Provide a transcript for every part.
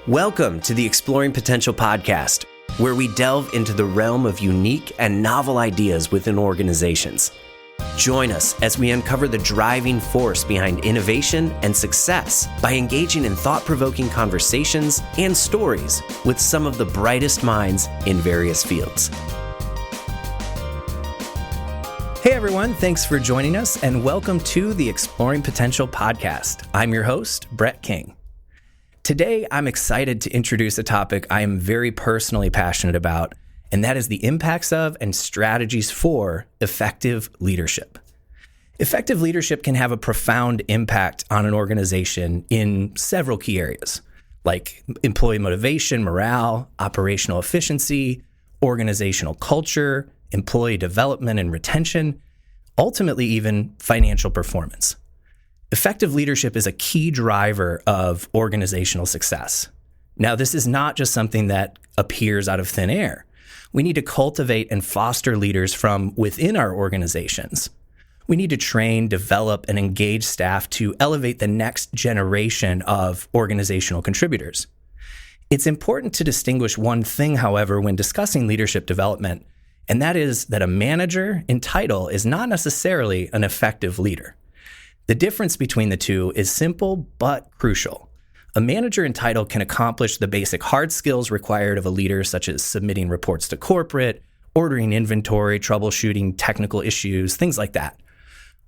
Welcome to the Exploring Potential podcast, where we delve into the realm of unique and novel ideas within organizations. Join us as we uncover the driving force behind innovation and success by engaging in thought-provoking conversations and stories with some of the brightest minds in various fields. Hey everyone, thanks for joining us and welcome to the Exploring Potential podcast. I'm your host, Brett King. Today, I'm excited to introduce a topic I am very personally passionate about, and that is the impacts of and strategies for effective leadership. Effective leadership can have a profound impact on an organization in several key areas, like employee motivation, morale, operational efficiency, organizational culture, employee development and retention, ultimately even financial performance. Effective leadership is a key driver of organizational success. Now, this is not just something that appears out of thin air. We need to cultivate and foster leaders from within our organizations. We need to train, develop, and engage staff to elevate the next generation of organizational contributors. It's important to distinguish one thing, however, when discussing leadership development, and that is that a manager in title is not necessarily an effective leader. The difference between the two is simple but crucial. A manager in title can accomplish the basic hard skills required of a leader, such as submitting reports to corporate, ordering inventory, troubleshooting technical issues, things like that.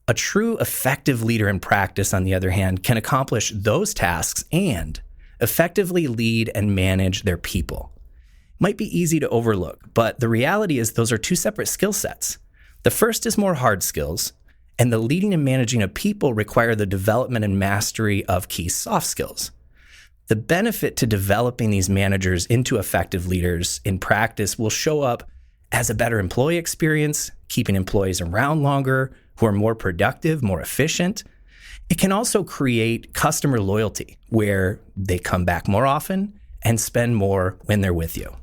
A true effective leader in practice, on the other hand, can accomplish those tasks and effectively lead and manage their people. It might be easy to overlook, but the reality is those are two separate skill sets. The first is more hard skills, and the leading and managing of people require the development and mastery of key soft skills. The benefit to developing these managers into effective leaders in practice will show up as a better employee experience, keeping employees around longer, who are more productive, more efficient. It can also create customer loyalty, where they come back more often and spend more when they're with you.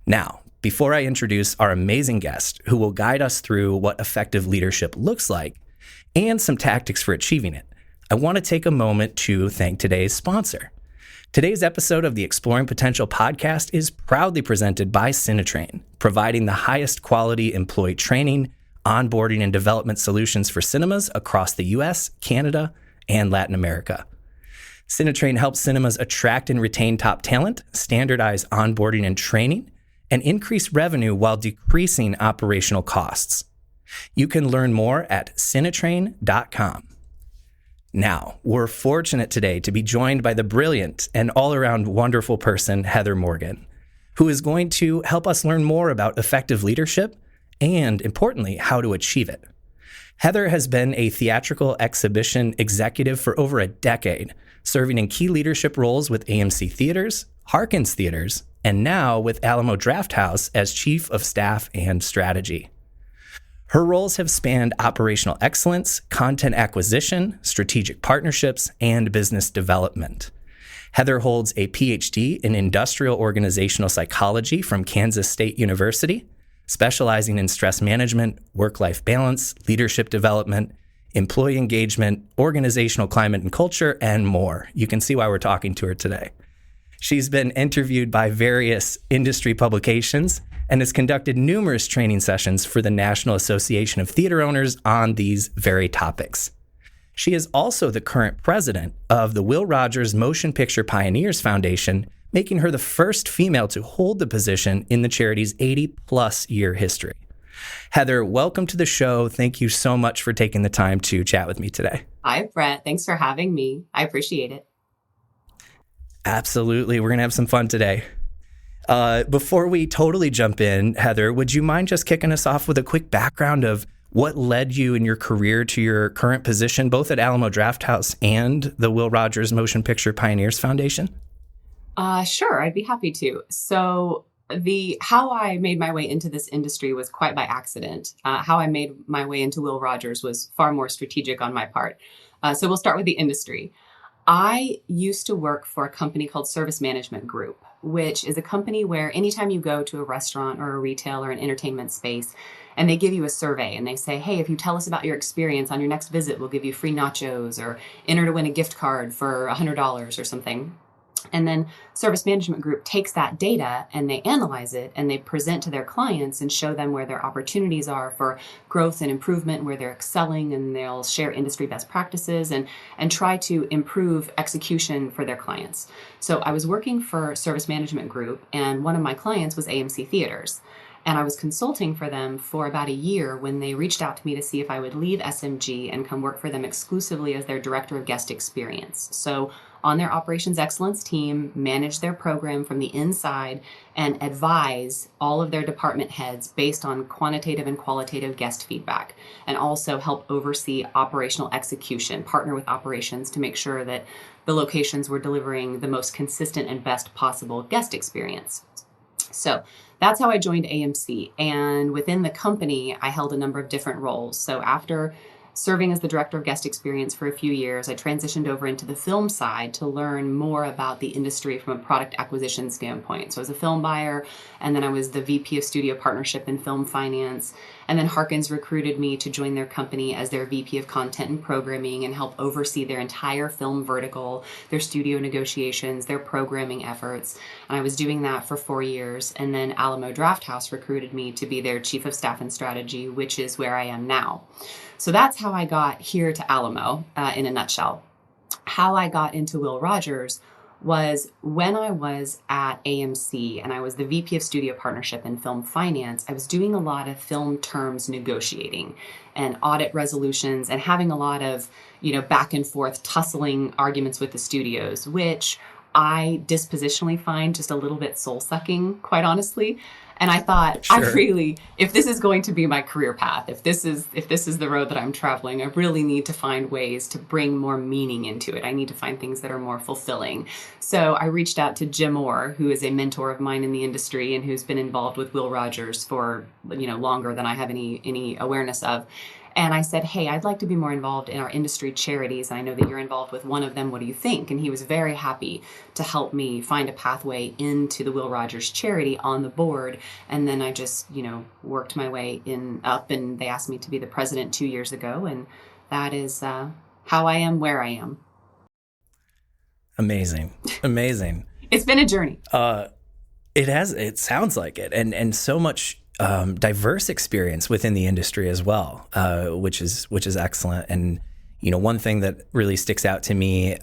Now, before I introduce our amazing guest who will guide us through what effective leadership looks like and some tactics for achieving it, I want to take a moment to thank today's sponsor. Today's episode of the Exploring Potential podcast is proudly presented by Cinetrain, providing the highest quality employee training, onboarding, and development solutions for cinemas across the US, Canada, and Latin America. Cinetrain helps cinemas attract and retain top talent, standardize onboarding and training, and increase revenue while decreasing operational costs. You can learn more at cinetrain.com. Now, we're fortunate today to be joined by the brilliant and all-around wonderful person, Heather Morgan, who is going to help us learn more about effective leadership and, importantly, how to achieve it. Heather has been a theatrical exhibition executive for over a decade, serving in key leadership roles with AMC Theaters, Harkins Theaters, and now with Alamo Drafthouse as Chief of Staff and Strategy. Her roles have spanned operational excellence, content acquisition, strategic partnerships, and business development. Heather holds a PhD in industrial organizational psychology from Kansas State University, specializing in stress management, work-life balance, leadership development, employee engagement, organizational climate and culture, and more. You can see why we're talking to her today. She's been interviewed by various industry publications and has conducted numerous training sessions for the National Association of Theater Owners on these very topics. She is also the current president of the Will Rogers Motion Picture Pioneers Foundation, making her the first female to hold the position in the charity's 80-plus year history. Heather, welcome to the show. Thank you so much for taking the time to chat with me today. Hi, Brett. Thanks for having me. I appreciate it. Absolutely. We're going to have some fun today. Before we totally jump in, Heather, would you mind just kicking us off with a quick background of what led you in your career to your current position, both at Alamo Drafthouse and the Will Rogers Motion Picture Pioneers Foundation? Sure, I'd be happy to. So how I made my way into this industry was quite by accident. How I made my way into Will Rogers was far more strategic on my part. So we'll start with the industry. I used to work for a company called Service Management Group, which is a company where anytime you go to a restaurant or a retail or an entertainment space and they give you a survey and they say, hey, if you tell us about your experience on your next visit, we'll give you free nachos or enter to win a gift card for $100 or something. And then service management group takes that data and they analyze it and they present to their clients and show them where their opportunities are for growth and improvement, where they're excelling, and they'll share industry best practices and try to improve execution for their clients. So I was working for service management group, and one of my clients was AMC Theaters. And I was consulting for them for about a year when they reached out to me to see if I would leave SMG and come work for them exclusively as their director of guest experience. So on their operations excellence team, manage their program from the inside and advise all of their department heads based on quantitative and qualitative guest feedback, and also help oversee operational execution, partner with operations to make sure that the locations were delivering the most consistent and best possible guest experience. So that's how I joined AMC. And within the company, I held a number of different roles. So after serving as the director of guest experience for a few years, I transitioned over into the film side to learn more about the industry from a product acquisition standpoint. So I was a film buyer, and then I was the VP of studio partnership and film finance. And then Harkins recruited me to join their company as their VP of content and programming and help oversee their entire film vertical, their studio negotiations, their programming efforts. And I was doing that for 4 years. And then Alamo Drafthouse recruited me to be their chief of staff and strategy, which is where I am now. So that's how I got here to Alamo in a nutshell. How I got into Will Rogers was when I was at AMC and I was the VP of studio partnership and film finance. I was doing a lot of film terms negotiating and audit resolutions and having a lot of, back and forth tussling arguments with the studios, which I dispositionally find just a little bit soul sucking, quite honestly. And I thought, Sure. if this is going to be my career path, if this is the road that I'm traveling, I really need to find ways to bring more meaning into it. I need to find things that are more fulfilling. So I reached out to Jim Orr, who is a mentor of mine in the industry and who's been involved with Will Rogers for, longer than I have any awareness of. And I said, hey, I'd like to be more involved in our industry charities. And I know that you're involved with one of them. What do you think? And he was very happy to help me find a pathway into the Will Rogers charity on the board. And then I just, worked my way up, and they asked me to be the president 2 years ago. And that is how I am where I am. Amazing. It's been a journey. It sounds like it. And so much diverse experience within the industry as well, which is excellent. And one thing that really sticks out to me,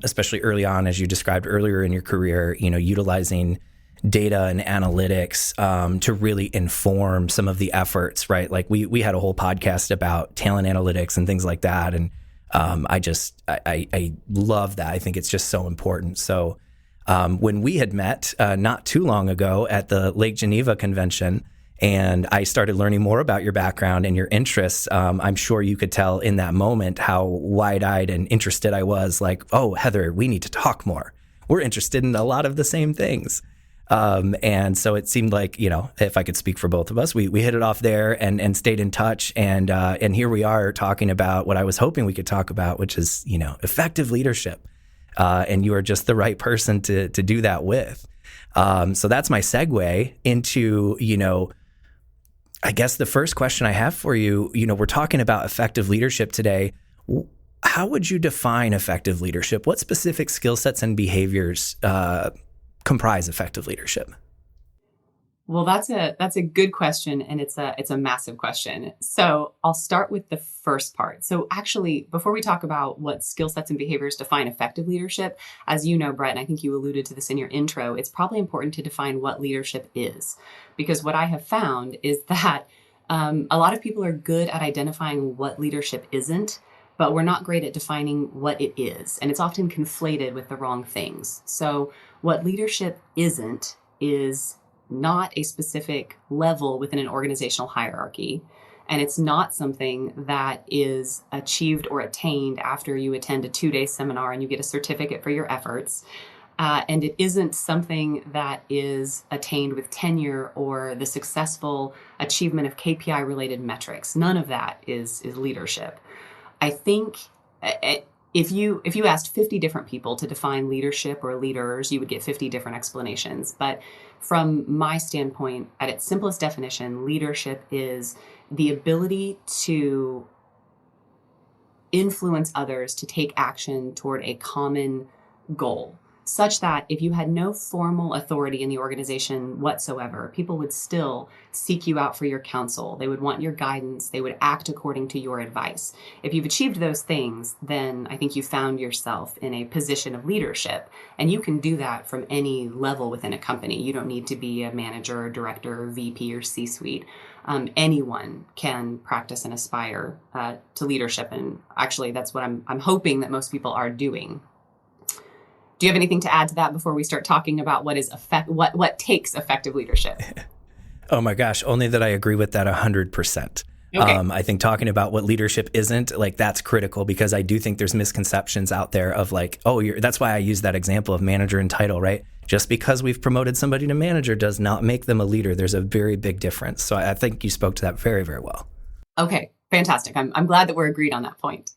especially early on, as you described earlier in your career, utilizing data and analytics to really inform some of the efforts, right? Like we had a whole podcast about talent analytics and things like that, and I love that. I think it's just so important. So when we had met not too long ago at the Lake Geneva convention, and I started learning more about your background and your interests, I'm sure you could tell in that moment how wide-eyed and interested I was. Like, oh, Heather, we need to talk more. We're interested in a lot of the same things. And so it seemed like, if I could speak for both of us, we hit it off there and stayed in touch. And here we are talking about what I was hoping we could talk about, which is, effective leadership. And you are just the right person to do that with. So that's my segue into, I guess the first question I have for you, we're talking about effective leadership today. How would you define effective leadership? What specific skill sets and behaviors comprise effective leadership? Well, that's a good question, and it's a massive question. So I'll start with the first part. So actually, before we talk about what skill sets and behaviors define effective leadership, as you know, Brett, and I think you alluded to this in your intro, it's probably important to define what leadership is, because what I have found is that a lot of people are good at identifying what leadership isn't, but we're not great at defining what it is, and it's often conflated with the wrong things. So what leadership isn't is not a specific level within an organizational hierarchy. And it's not something that is achieved or attained after you attend a 2-day seminar and you get a certificate for your efforts. And it isn't something that is attained with tenure or the successful achievement of KPI related metrics. None of that is leadership. I think if you asked 50 different people to define leadership or leaders, you would get 50 different explanations. But from my standpoint, at its simplest definition, leadership is the ability to influence others to take action toward a common goal. such that if you had no formal authority in the organization whatsoever, people would still seek you out for your counsel. They would want your guidance. They would act according to your advice. If you've achieved those things, then I think you found yourself in a position of leadership. And you can do that from any level within a company. You don't need to be a manager or director or VP or C-suite. Anyone can practice and aspire to leadership. And actually, that's what I'm hoping that most people are doing. Do you have anything to add to that before we start talking about what takes effective leadership? Oh my gosh, only that I agree with that 100%. Okay. I think talking about what leadership isn't, like, that's critical, because I do think there's misconceptions out there of like, that's why I use that example of manager and title, right? Just because we've promoted somebody to manager does not make them a leader. There's a very big difference. So I think you spoke to that very, very well. Okay, fantastic. I'm glad that we're agreed on that point.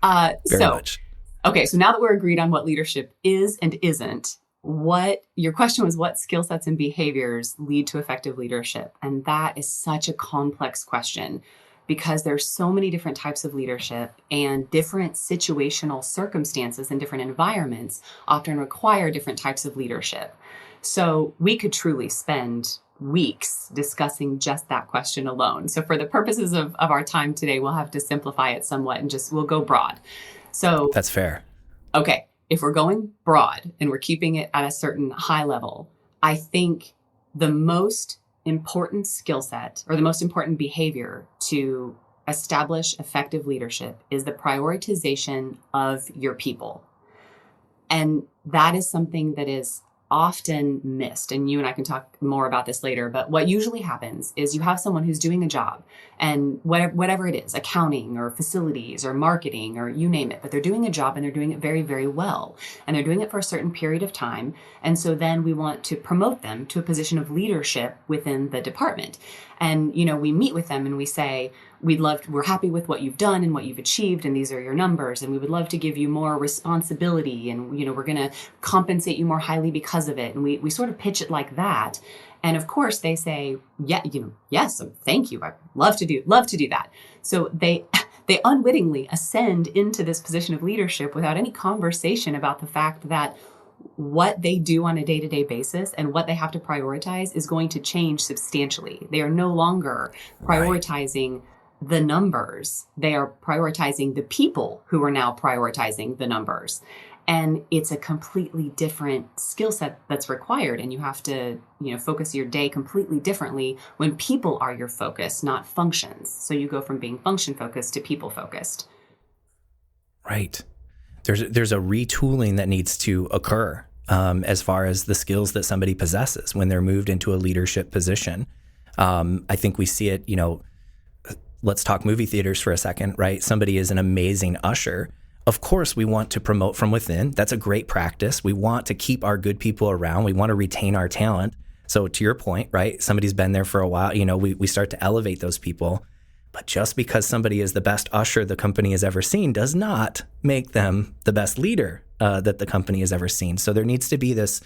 Very much. Okay, so now that we're agreed on what leadership is and isn't, your question was, what skill sets and behaviors lead to effective leadership? And that is such a complex question, because there's so many different types of leadership, and different situational circumstances and different environments often require different types of leadership. So we could truly spend weeks discussing just that question alone. So for the purposes of our time today, we'll have to simplify it somewhat and we'll go broad. So that's fair. Okay, if we're going broad and we're keeping it at a certain high level, I think the most important skill set or the most important behavior to establish effective leadership is the prioritization of your people. And that is something that is often missed. And you and I can talk more about this later. But what usually happens is you have someone who's doing a job, and whatever it is, accounting or facilities or marketing or you name it, but they're doing a job and they're doing it very, very well. And they're doing it for a certain period of time. And so then we want to promote them to a position of leadership within the department. And, we meet with them and we say, we're happy with what you've done and what you've achieved, and these are your numbers, and we would love to give you more responsibility, and, we're going to compensate you more highly because of it. And we sort of pitch it like that. And of course they say, yeah, yes, thank you. I'd love to do that. So they unwittingly ascend into this position of leadership without any conversation about the fact that what they do on a day-to-day basis and what they have to prioritize is going to change substantially. They are no longer prioritizing the numbers. They are prioritizing the people who are now prioritizing the numbers. And it's a completely different skill set that's required. And you have to, focus your day completely differently when people are your focus, not functions. So you go from being function focused to people focused. Right. There's a retooling that needs to occur as far as the skills that somebody possesses when they're moved into a leadership position. I think we see it, let's talk movie theaters for a second, right? Somebody is an amazing usher. Of course, we want to promote from within. That's a great practice. We want to keep our good people around. We want to retain our talent. So to your point, right? Somebody's been there for a while. We start to elevate those people. But just because somebody is the best usher the company has ever seen does not make them the best leader that the company has ever seen. So there needs to be this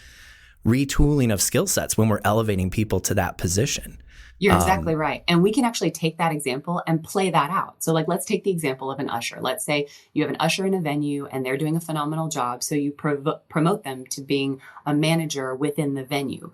retooling of skill sets when we're elevating people to that position. You're exactly right. And we can actually take that example and play that out. So let's take the example of an usher. Let's say you have an usher in a venue and they're doing a phenomenal job. So you promote them to being a manager within the venue.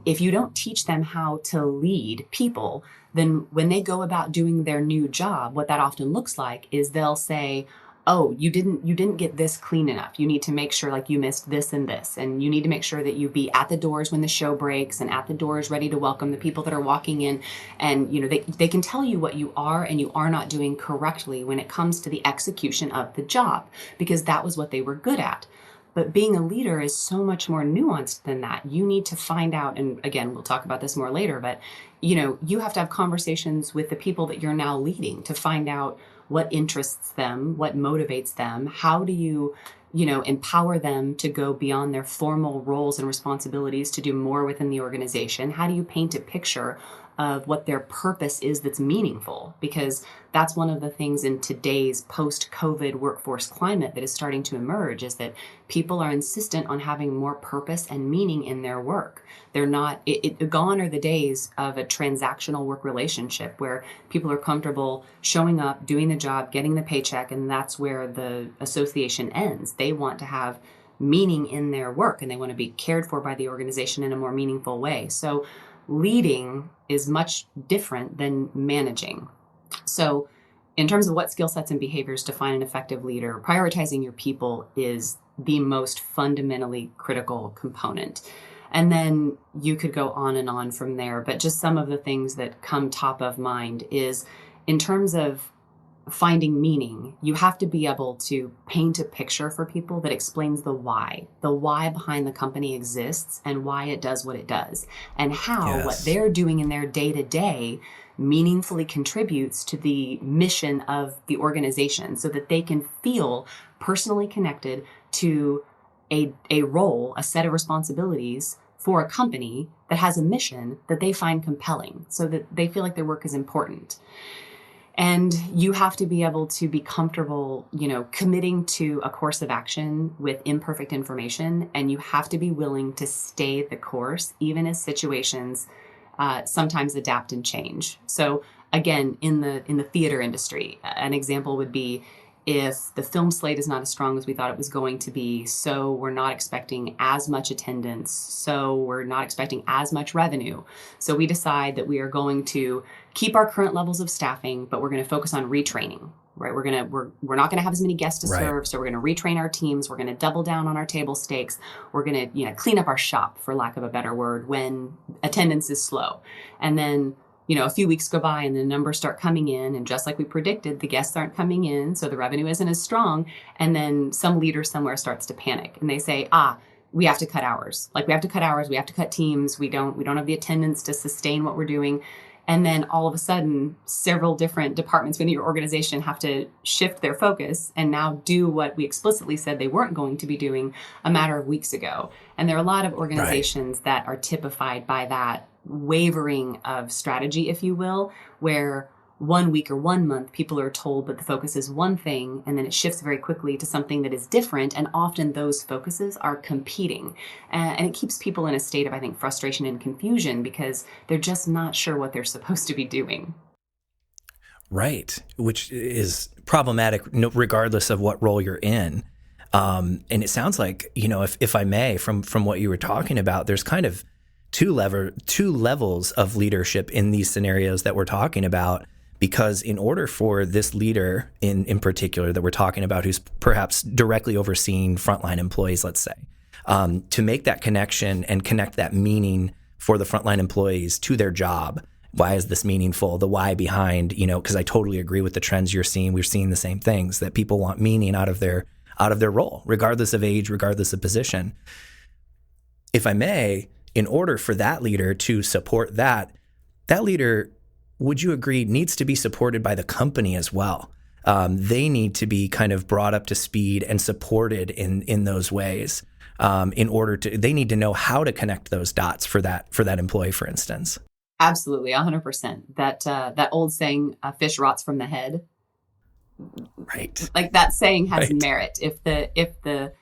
If you don't teach them how to lead people, then when they go about doing their new job, what that often looks like is they'll say, oh, you didn't get this clean enough. You need to make sure you missed this and this. And you need to make sure that you be at the doors when the show breaks and at the doors ready to welcome the people that are walking in. And, they can tell you what you are and you are not doing correctly when it comes to the execution of the job, because that was what they were good at. But being a leader is so much more nuanced than that. You need to find out, and again, we'll talk about this more later, but you have to have conversations with the people that you're now leading to find out what interests them, what motivates them. How do you empower them to go beyond their formal roles and responsibilities to do more within the organization? How do you paint a picture of what their purpose is that's meaningful? Because that's one of the things in today's post-COVID workforce climate that is starting to emerge, is that people are insistent on having more purpose and meaning in their work. They're not, gone are the days of a transactional work relationship where people are comfortable showing up, doing the job, getting the paycheck, and that's where the association ends. They want to have meaning in their work and they want to be cared for by the organization in a more meaningful way. So leading is much different than managing. So in terms of what skill sets and behaviors define an effective leader, prioritizing your people is the most fundamentally critical component. And then you could go on and on from there, but just some of the things that come top of mind is in terms of finding meaning, you have to be able to paint a picture for people that explains the why behind the company exists and why it does what it does, and how what they're doing in their day-to-day meaningfully contributes to the mission of the organization so that they can feel personally connected to a role, a set of responsibilities for a company that has a mission that they find compelling so that they feel like their work is important. And you have to be able to be comfortable, committing to a course of action with imperfect information. And you have to be willing to stay the course, even as situations sometimes adapt and change. So again, in the theater industry, an example would be if the film slate is not as strong as we thought it was going to be, so we're not expecting as much attendance, so we're not expecting as much revenue. So we decide that we are going to keep our current levels of staffing, but we're going to focus on retraining, right? We're not going to have as many guests to serve, so we're going to retrain our teams. We're going to double down on our table stakes. We're going to, clean up our shop, for lack of a better word, when attendance is slow. And then a few weeks go by and the numbers start coming in, and just like we predicted, the guests aren't coming in, so the revenue isn't as strong. And then some leader somewhere starts to panic and they say, we have to cut hours. We have to cut hours. We have to cut teams. We don't have the attendance to sustain what we're doing. And then all of a sudden, several different departments within your organization have to shift their focus and now do what we explicitly said they weren't going to be doing a matter of weeks ago. And there are a lot of organizations that are typified by that wavering of strategy, if you will, where 1 week or 1 month, people are told that the focus is one thing, and then it shifts very quickly to something that is different. And often those focuses are competing. And it keeps people in a state of, I think, frustration and confusion because they're just not sure what they're supposed to be doing. Right. Which is problematic regardless of what role you're in. And it sounds like, if I may, from what you were talking about, there's kind of two levels of leadership in these scenarios that we're talking about, because in order for this leader in particular that we're talking about, who's perhaps directly overseeing frontline employees, let's say, to make that connection and connect that meaning for the frontline employees to their job. Why is this meaningful? The why behind, because I totally agree with the trends you're seeing. We're seeing the same things, that people want meaning out of their role, regardless of age, regardless of position. If I may, in order for that leader to support that leader, would you agree, needs to be supported by the company as well? They need to be kind of brought up to speed and supported in those ways. They need to know how to connect those dots for that employee, for instance. Absolutely, 100%. That old saying, "Fish rots from the head." Right. Like that saying has merit. If the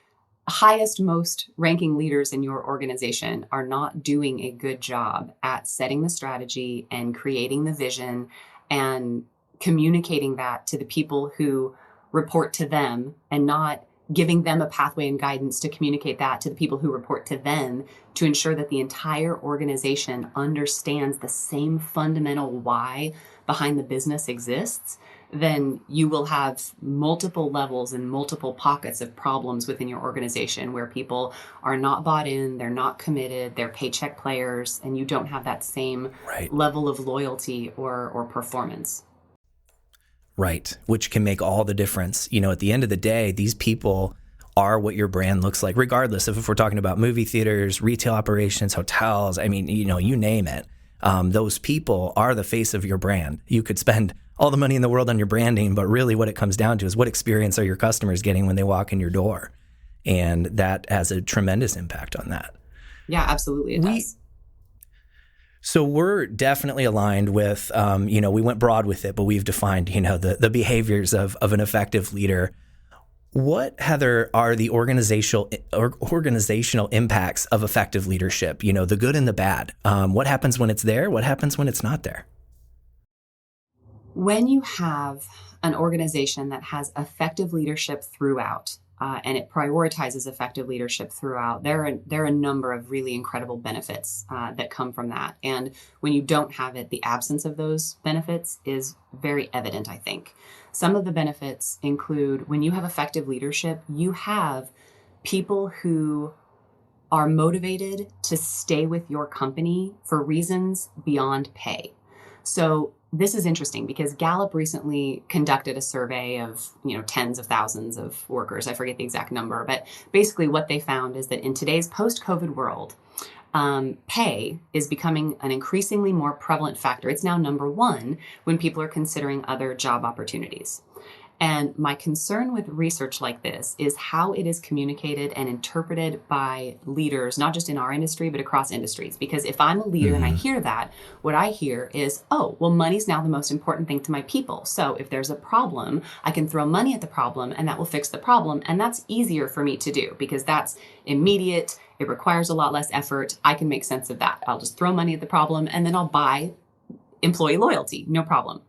highest, most ranking leaders in your organization are not doing a good job at setting the strategy and creating the vision and communicating that to the people who report to them, and not giving them a pathway and guidance to communicate that to the people who report to them, to ensure that the entire organization understands the same fundamental why behind the business exists, then you will have multiple levels and multiple pockets of problems within your organization where people are not bought in, they're not committed, they're paycheck players, and you don't have that same level of loyalty or performance. Right, which can make all the difference. At the end of the day, these people are what your brand looks like, regardless of if we're talking about movie theaters, retail operations, hotels. I mean, you name it. Those people are the face of your brand. You could spend all the money in the world on your branding, but really what it comes down to is what experience are your customers getting when they walk in your door? And that has a tremendous impact on that. Yeah, absolutely. It does. So we're definitely aligned with, we went broad with it, but we've defined, the behaviors of an effective leader. What, Heather, are the organizational impacts of effective leadership? The good and the bad. What happens when it's there? What happens when it's not there? When you have an organization that has effective leadership throughout, and it prioritizes effective leadership throughout. There are a number of really incredible benefits that come from that. And when you don't have it, the absence of those benefits is very evident, I think. Some of the benefits include when you have effective leadership, you have people who are motivated to stay with your company for reasons beyond pay. So this is interesting because Gallup recently conducted a survey of, tens of thousands of workers. I forget the exact number, but basically what they found is that in today's post-COVID world, pay is becoming an increasingly more prevalent factor. It's now number one when people are considering other job opportunities. And my concern with research like this is how it is communicated and interpreted by leaders, not just in our industry, but across industries. Because if I'm a leader and I hear that, what I hear is, oh, well, money's now the most important thing to my people. So if there's a problem, I can throw money at the problem and that will fix the problem. And that's easier for me to do because that's immediate. It requires a lot less effort. I can make sense of that. I'll just throw money at the problem and then I'll buy employee loyalty. No problem.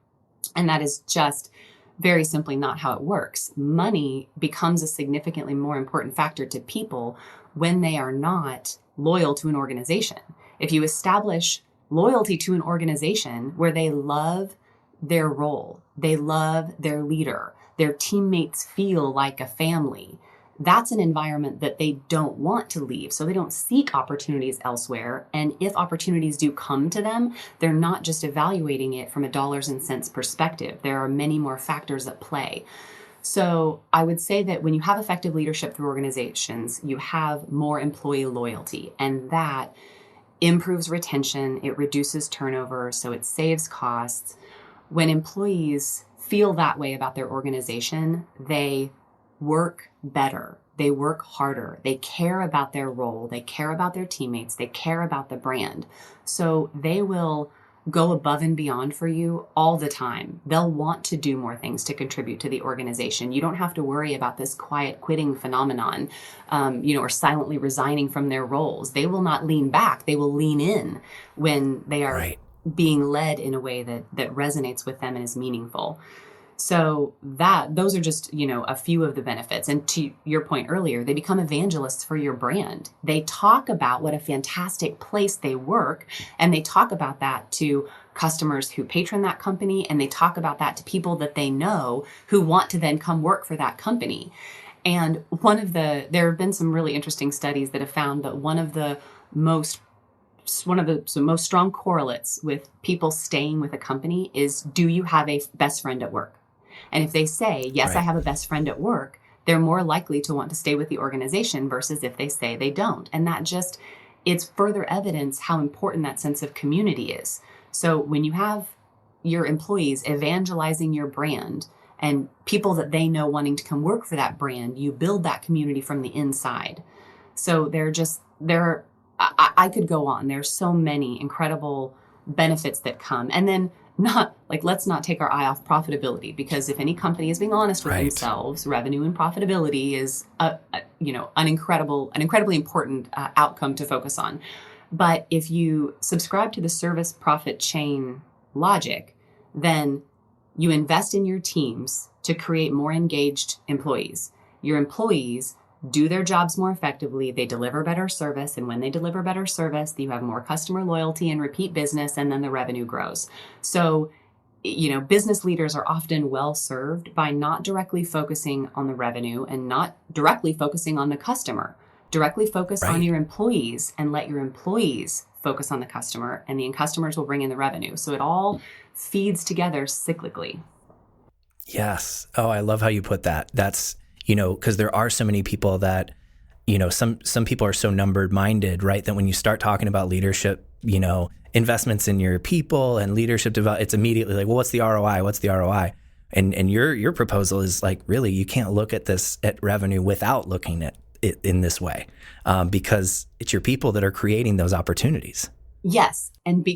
And that is just very simply not how it works. Money becomes a significantly more important factor to people when they are not loyal to an organization. If you establish loyalty to an organization where they love their role, they love their leader, their teammates feel like a family, that's an environment that they don't want to leave. So they don't seek opportunities elsewhere. And if opportunities do come to them, they're not just evaluating it from a dollars and cents perspective. There are many more factors at play. So I would say that when you have effective leadership through organizations, you have more employee loyalty, and that improves retention. It reduces turnover, so it saves costs. When employees feel that way about their organization, they work better, they work harder, they care about their role, they care about their teammates, they care about the brand. So they will go above and beyond for you all the time. They'll want to do more things to contribute to the organization. You don't have to worry about this quiet quitting phenomenon, or silently resigning from their roles. They will not lean back. They will lean in when they are being led in a way that resonates with them and is meaningful. So those are just, a few of the benefits. And to your point earlier, they become evangelists for your brand. They talk about what a fantastic place they work, and they talk about that to customers who patron that company, and they talk about that to people that they know who want to then come work for that company. And there have been some really interesting studies that have found that one of the most strong correlates with people staying with a company is, do you have a best friend at work? And if they say, yes, I have a best friend at work, they're more likely to want to stay with the organization versus if they say they don't. And it's further evidence how important that sense of community is. So when you have your employees evangelizing your brand and people that they know wanting to come work for that brand, you build that community from the inside. So I could go on. There's so many incredible benefits that come. And then let's not take our eye off profitability, because if any company is being honest with themselves, revenue and profitability is an incredibly important outcome to focus on. But if you subscribe to the service profit chain logic, then you invest in your teams to create more engaged employees. Your employees do their jobs more effectively, they deliver better service, and when they deliver better service, you have more customer loyalty and repeat business, and then the revenue grows. So, business leaders are often well served by not directly focusing on the revenue and not directly focusing on the customer. Directly focus on your employees and let your employees focus on the customer, and the customers will bring in the revenue. So it all feeds together cyclically. Yes. Oh, I love how you put that. That's because there are so many people that, some people are so numbered minded, right? That when you start talking about leadership, investments in your people and leadership development, it's immediately like, well, what's the ROI? What's the ROI? And your proposal is like, really, you can't look at revenue without looking at it in this way, because it's your people that are creating those opportunities. Yes. And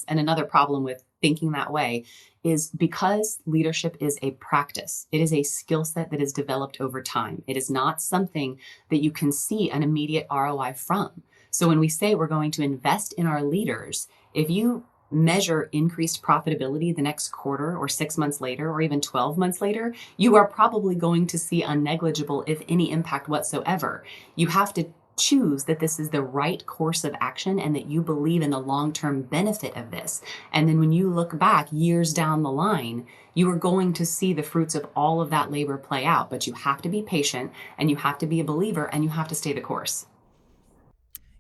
another problem with thinking that way is because leadership is a practice. It is a skill set that is developed over time. It is not something that you can see an immediate ROI from. So when we say we're going to invest in our leaders, if you measure increased profitability the next quarter or 6 months later, or even 12 months later, you are probably going to see a negligible, if any, impact whatsoever. You have to choose that this is the right course of action and that you believe in the long-term benefit of this. And then when you look back years down the line, you are going to see the fruits of all of that labor play out. But you have to be patient, and you have to be a believer, and you have to stay the course.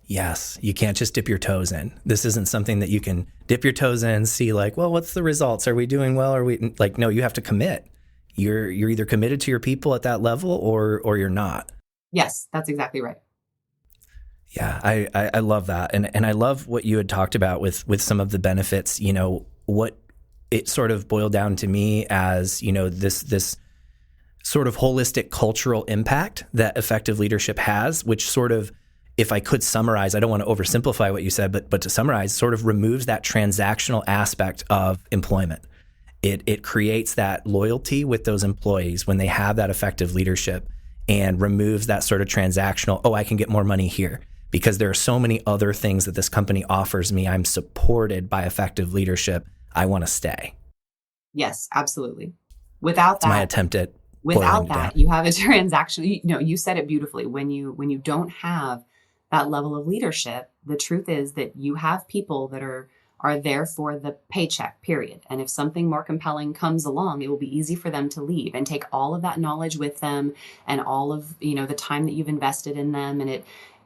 Yes, you can't just dip your toes in. This isn't something that you can dip your toes in, see like, well, what's the results? Are we doing well? Are we like, no, you have to commit. You're either committed to your people at that level or you're not. Yes, that's exactly right. Yeah, I love that. And I love what you had talked about with some of the benefits, what it sort of boiled down to me as, this sort of holistic cultural impact that effective leadership has, which sort of, if I could summarize, I don't want to oversimplify what you said, but to summarize, sort of removes that transactional aspect of employment. It creates that loyalty with those employees when they have that effective leadership, and removes that sort of transactional, oh, I can get more money here because there are so many other things that this company offers me. I'm supported by effective leadership. I want to stay. Yes, absolutely. Without That's my attempt at without that, you have a transaction. You said it beautifully. When you don't have that level of leadership, the truth is that you have people that are there for the paycheck, period. And if something more compelling comes along, it will be easy for them to leave and take all of that knowledge with them, and all of the time that you've invested in them. And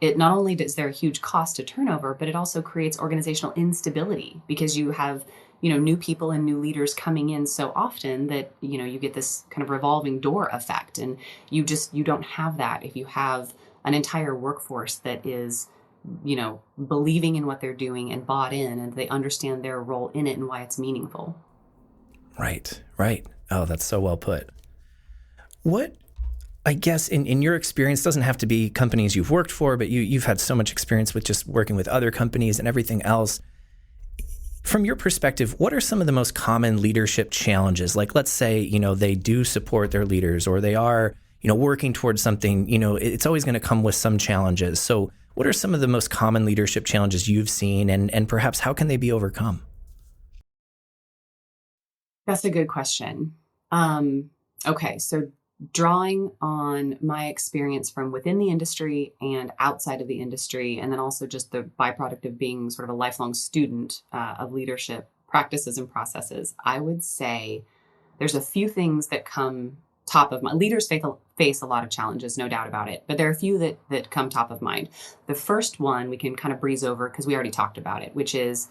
it not only is there a huge cost to turnover, but it also creates organizational instability, because you have new people and new leaders coming in so often that you get this kind of revolving door effect. And you don't have that if you have an entire workforce that is believing in what they're doing and bought in, and they understand their role in it and why it's meaningful. Right. Oh, that's so well put. What, I guess, in your experience, doesn't have to be companies you've worked for, but you've had so much experience with just working with other companies and everything else. From your perspective, what are some of the most common leadership challenges? Like, let's say, they do support their leaders, or they are, working towards something, it's always going to come with some challenges. So what are some of the most common leadership challenges you've seen, and perhaps how can they be overcome? That's a good question. Okay, so drawing on my experience from within the industry and outside of the industry, and then also just the byproduct of being sort of a lifelong student of leadership practices and processes, I would say there's a few things that come top of mind. Leaders face a lot of challenges, no doubt about it, but there are a few that come top of mind. The first one we can kind of breeze over because we already talked about it, which is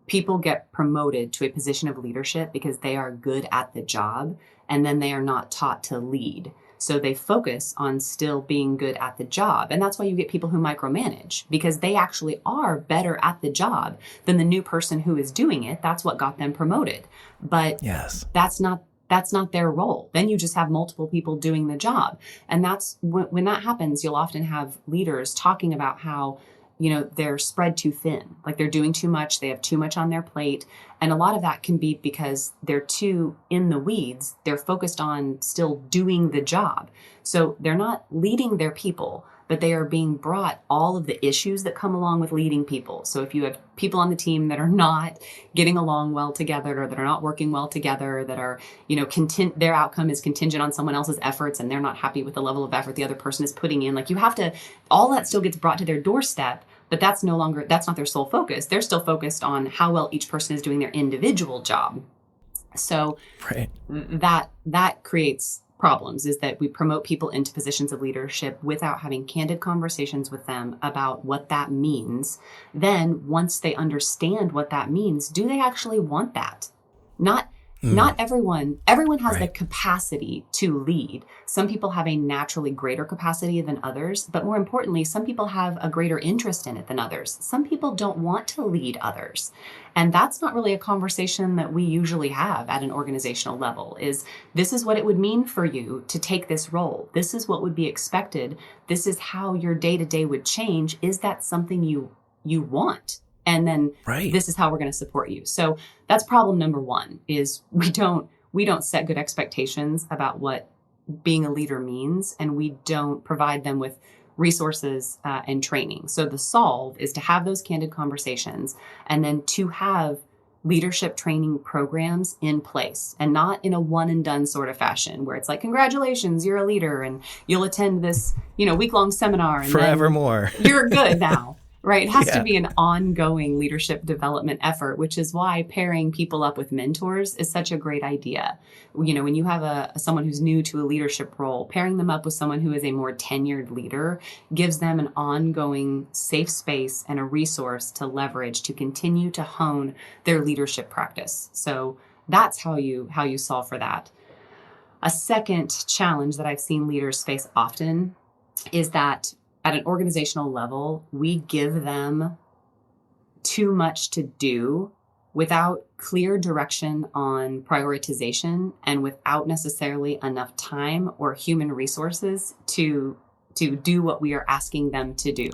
people get promoted to a position of leadership because they are good at the job, and then they are not taught to lead. So they focus on still being good at the job. And that's why you get people who micromanage, because they actually are better at the job than the new person who is doing it. That's what got them promoted. But yes, that's not their role. Then you just have multiple people doing the job. And that's when that happens, you'll often have leaders talking about how they're spread too thin, like they're doing too much, they have too much on their plate. And a lot of that can be because they're too in the weeds. They're focused on still doing the job. So they're not leading their people, but they are being brought all of the issues that come along with leading people. So if you have people on the team that are not getting along well together, or that are not working well together, that are, their outcome is contingent on someone else's efforts, and they're not happy with the level of effort the other person is putting in, like you have to, all that still gets brought to their doorstep. But that's not their sole focus. They're still focused on how well each person is doing their individual job. So right. that creates problems, is that we promote people into positions of leadership without having candid conversations with them about what that means. Then once they understand what that means, do they actually want that? Not everyone has the capacity to lead. Some people have a naturally greater capacity than others, but more importantly, some people have a greater interest in it than others. Some people don't want to lead others. And that's not really a conversation that we usually have at an organizational level. This is what it would mean for you to take this role. This is what would be expected. This is how your day-to-day would change. Is that something you want? And then This is how we're going to support you. So that's problem number one, is we don't set good expectations about what being a leader means, and we don't provide them with resources and training. So the solve is to have those candid conversations, and then to have leadership training programs in place, and not in a one and done sort of fashion where it's like, congratulations, you're a leader and you'll attend this, week-long seminar and forevermore. then you're good now. Right. It has Yeah. to be an ongoing leadership development effort, which is why pairing people up with mentors is such a great idea. When you have someone who's new to a leadership role, pairing them up with someone who is a more tenured leader gives them an ongoing safe space and a resource to leverage to continue to hone their leadership practice. So that's how you solve for that. A second challenge that I've seen leaders face often is that at an organizational level, we give them too much to do without clear direction on prioritization and without necessarily enough time or human resources to do what we are asking them to do.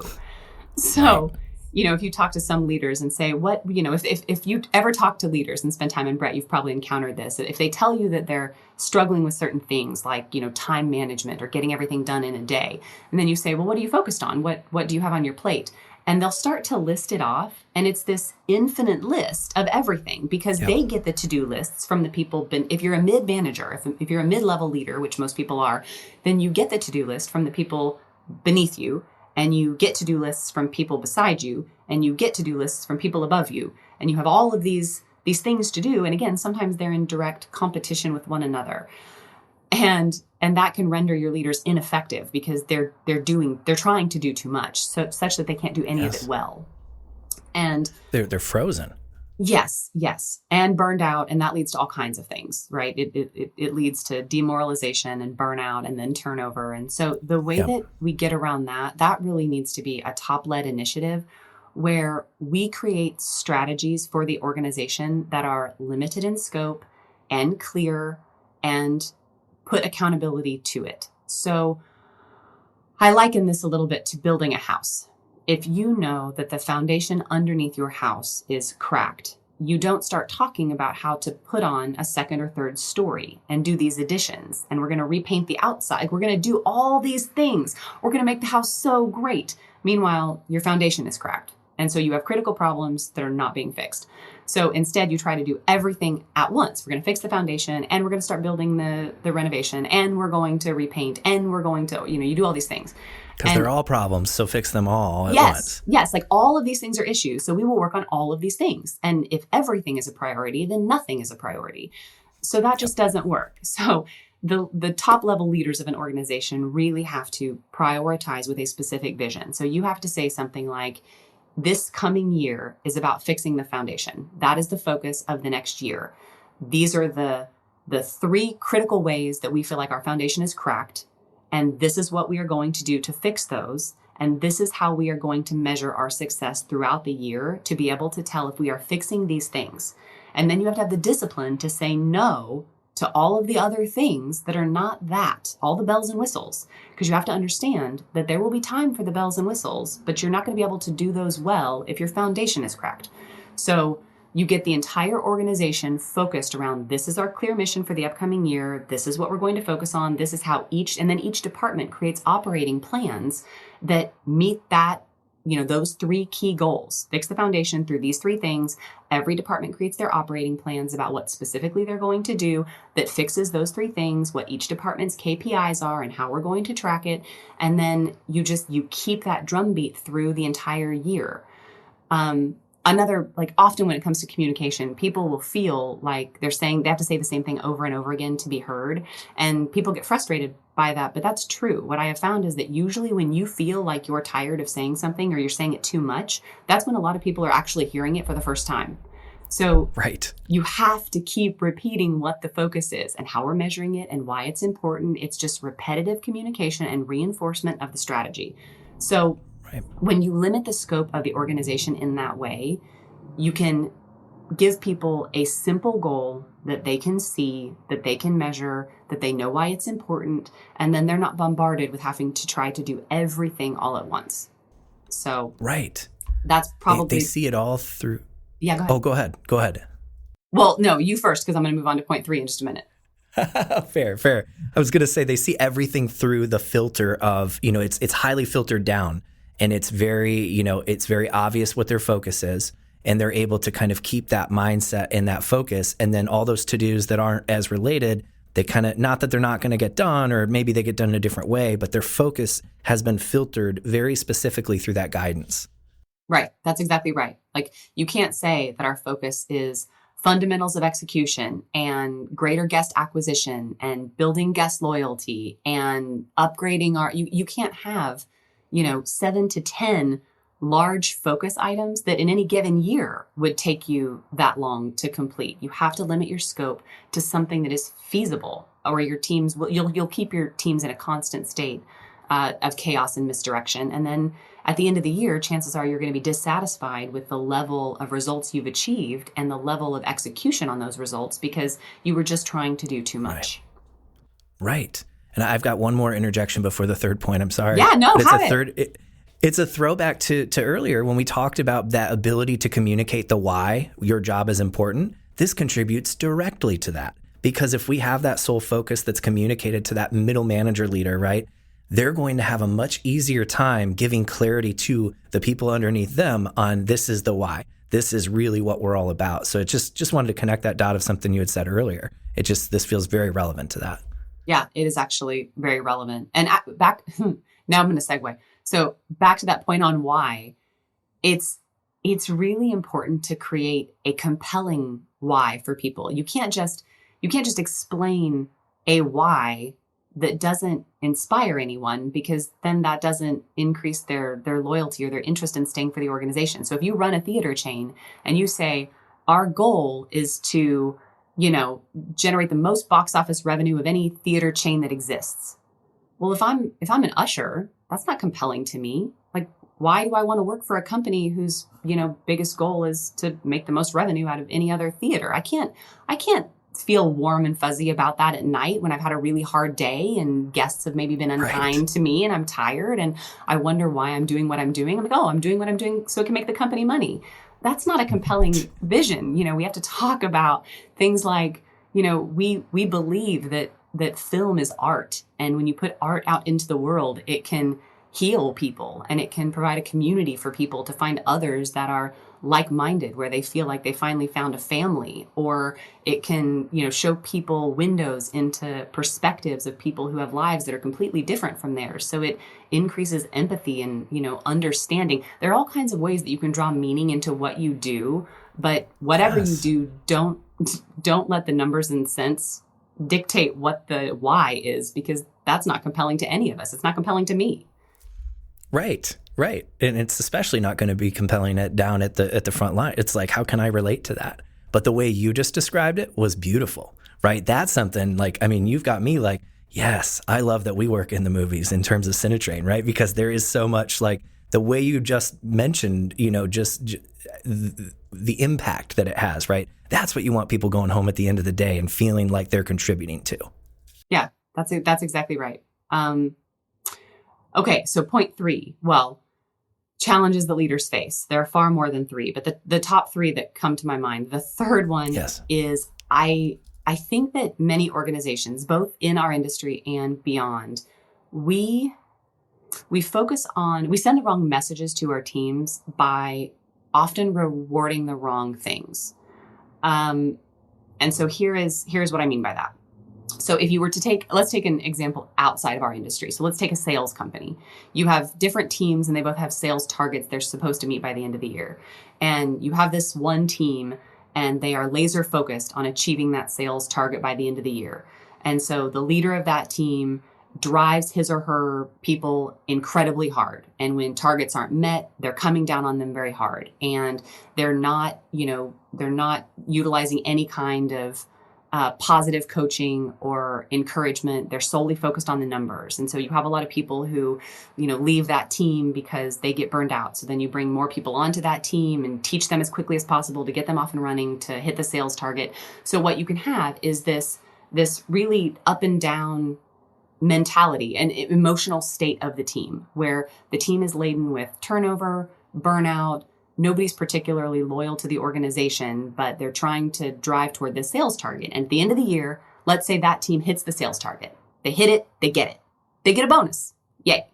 So, if you talk to some leaders and say, if you ever talk to leaders and spend time, and Brett, you've probably encountered this, if they tell you that they're struggling with certain things like, time management or getting everything done in a day, and then you say, well, what are you focused on? What do you have on your plate? And they'll start to list it off. And it's this infinite list of everything because they get the to-do lists from the people. If you're a mid-manager, if you're a mid-level leader, which most people are, then you get the to-do list from the people beneath you. And you get to-do lists from people beside you, and you get to-do lists from people above you. And you have all of these things to do. And again, sometimes they're in direct competition with one another. And that can render your leaders ineffective because they're trying to do too much, such that they can't do any of it well. And they're frozen. Yes. And burned out. And that leads to all kinds of things, right? It leads to demoralization and burnout and then turnover. And so the way that we get around that really needs to be a top-led initiative where we create strategies for the organization that are limited in scope and clear and put accountability to it. So I liken this a little bit to building a house. If you know that the foundation underneath your house is cracked, you don't start talking about how to put on a second or third story and do these additions. And we're going to repaint the outside. We're going to do all these things. We're going to make the house so great. Meanwhile, your foundation is cracked. And so you have critical problems that are not being fixed. So instead, you try to do everything at once. We're going to fix the foundation and we're going to start building the renovation and we're going to repaint and we're going to, you do all these things. Because they're all problems, so fix them all at once. Yes, like all of these things are issues. So we will work on all of these things. And if everything is a priority, then nothing is a priority. So that just doesn't work. So the top level leaders of an organization really have to prioritize with a specific vision. So you have to say something like, this coming year is about fixing the foundation. That is the focus of the next year. These are the three critical ways that we feel like our foundation is cracked. And this is what we are going to do to fix those. And this is how we are going to measure our success throughout the year to be able to tell if we are fixing these things. And then you have to have the discipline to say no to all of the other things that are not that, all the bells and whistles. Because you have to understand that there will be time for the bells and whistles, but you're not going to be able to do those well if your foundation is cracked. So you get the entire organization focused around, this is our clear mission for the upcoming year. This is what we're going to focus on. This is how each department creates operating plans that meet that, those three key goals. Fix the foundation through these three things. Every department creates their operating plans about what specifically they're going to do that fixes those three things, what each department's KPIs are and how we're going to track it. And then you keep that drumbeat through the entire year. Often when it comes to communication, people will feel like they have to say the same thing over and over again to be heard. And people get frustrated by that, but that's true. What I have found is that usually when you feel like you're tired of saying something or you're saying it too much, that's when a lot of people are actually hearing it for the first time. So you have to keep repeating what the focus is and how we're measuring it and why it's important. It's just repetitive communication and reinforcement of the strategy. So when you limit the scope of the organization in that way, you can give people a simple goal that they can see, that they can measure, that they know why it's important, and then they're not bombarded with having to try to do everything all at once. So that's probably... They see it all through... Yeah, go ahead. Oh, go ahead. Well, no, you first, because I'm going to move on to point 3 in just a minute. Fair. I was going to say they see everything through the filter of, it's highly filtered down. And it's very, it's very obvious what their focus is. and they're able to kind of keep that mindset and that focus. And then all those to-dos that aren't as related, they kind of, not that they're not going to get done, or maybe they get done in a different way, but their focus has been filtered very specifically through that guidance. Right. That's exactly right. Like, you can't say that our focus is fundamentals of execution and greater guest acquisition and building guest loyalty and upgrading you can't have, 7 to 10 large focus items that in any given year would take you that long to complete. You have to limit your scope to something that is feasible, or your teams you'll keep your teams in a constant state of chaos and misdirection. And then at the end of the year, chances are you're going to be dissatisfied with the level of results you've achieved and the level of execution on those results because you were just trying to do too much. Right. And I've got one more interjection before the third point. I'm sorry. Yeah, no, it's a throwback to earlier when we talked about that ability to communicate the why your job is important. This contributes directly to that, because if we have that sole focus that's communicated to that middle manager leader, right, they're going to have a much easier time giving clarity to the people underneath them on this is the why. This is really what we're all about. So it just wanted to connect that dot of something you had said earlier. This feels very relevant to that. Yeah, it is actually very relevant. And now I'm going to segue. So back to that point on why, it's really important to create a compelling why for people. You can't just explain a why that doesn't inspire anyone, because then that doesn't increase their loyalty or their interest in staying for the organization. So if you run a theater chain and you say, our goal is to, generate the most box office revenue of any theater chain that exists. Well, if I'm an usher, that's not compelling to me. Like, why do I want to work for a company whose, biggest goal is to make the most revenue out of any other theater? I can't feel warm and fuzzy about that at night when I've had a really hard day and guests have maybe been unkind to me and I'm tired and I wonder why I'm doing what I'm doing. I'm like, I'm doing what I'm doing so it can make the company money. That's not a compelling vision. We have to talk about things like, we believe that film is art. And when you put art out into the world, it can heal people and it can provide a community for people to find others that are like-minded, where they feel like they finally found a family, or it can, show people windows into perspectives of people who have lives that are completely different from theirs. So it increases empathy and, understanding. There are all kinds of ways that you can draw meaning into what you do, but whatever you do, don't let the numbers and cents dictate what the why is, because that's not compelling to any of us. It's not compelling to me. Right. And it's especially not going to be compelling down at the front line. It's like, how can I relate to that? But the way you just described it was beautiful, right? That's something like, you've got me like, yes, I love that we work in the movies in terms of Cinetrain, right? Because there is so much, like the way you just mentioned, just the impact that it has, right? That's what you want people going home at the end of the day and feeling like they're contributing to. Yeah, that's exactly right. Okay, so point 3. Well, challenges that leaders face. There are far more than 3, but the top 3 that come to my mind. The third one is I think that many organizations, both in our industry and beyond, we send the wrong messages to our teams by often rewarding the wrong things. And so here's what I mean by that. So if you were to let's take an example outside of our industry. So let's take a sales company. You have different teams and they both have sales targets they're supposed to meet by the end of the year. And you have this one team and they are laser focused on achieving that sales target by the end of the year. And so the leader of that team drives his or her people incredibly hard. And when targets aren't met, they're coming down on them very hard. And they're not utilizing any kind of positive coaching or encouragement. They're solely focused on the numbers. And so you have a lot of people who, leave that team because they get burned out. So then you bring more people onto that team and teach them as quickly as possible to get them off and running to hit the sales target. So what you can have is this really up and down mentality and emotional state of the team, where the team is laden with turnover, burnout. Nobody's particularly loyal to the organization, but they're trying to drive toward this sales target. And at the end of the year, let's say that team hits the sales target. They hit it, they get it. They get a bonus. Yay.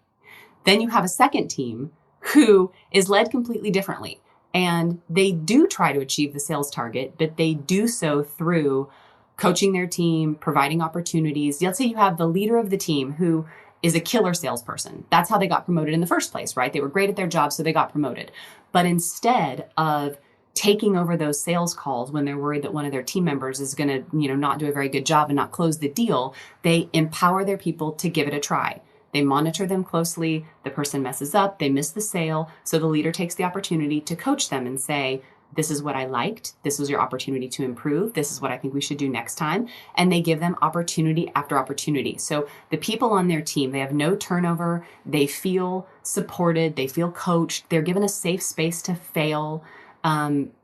Then you have a second team who is led completely differently. And they do try to achieve the sales target, but they do so through coaching their team, providing opportunities. Let's say you have the leader of the team who is a killer salesperson. That's how they got promoted in the first place, right? They were great at their job, so they got promoted. But instead of taking over those sales calls when they're worried that one of their team members is going to, not do a very good job and not close the deal, they empower their people to give it a try. They monitor them closely. The person messes up, they miss the sale. So the leader takes the opportunity to coach them and say, this is what I liked. This was your opportunity to improve. This is what I think we should do next time. And they give them opportunity after opportunity. So the people on their team, they have no turnover. They feel supported. They feel coached. They're given a safe space to fail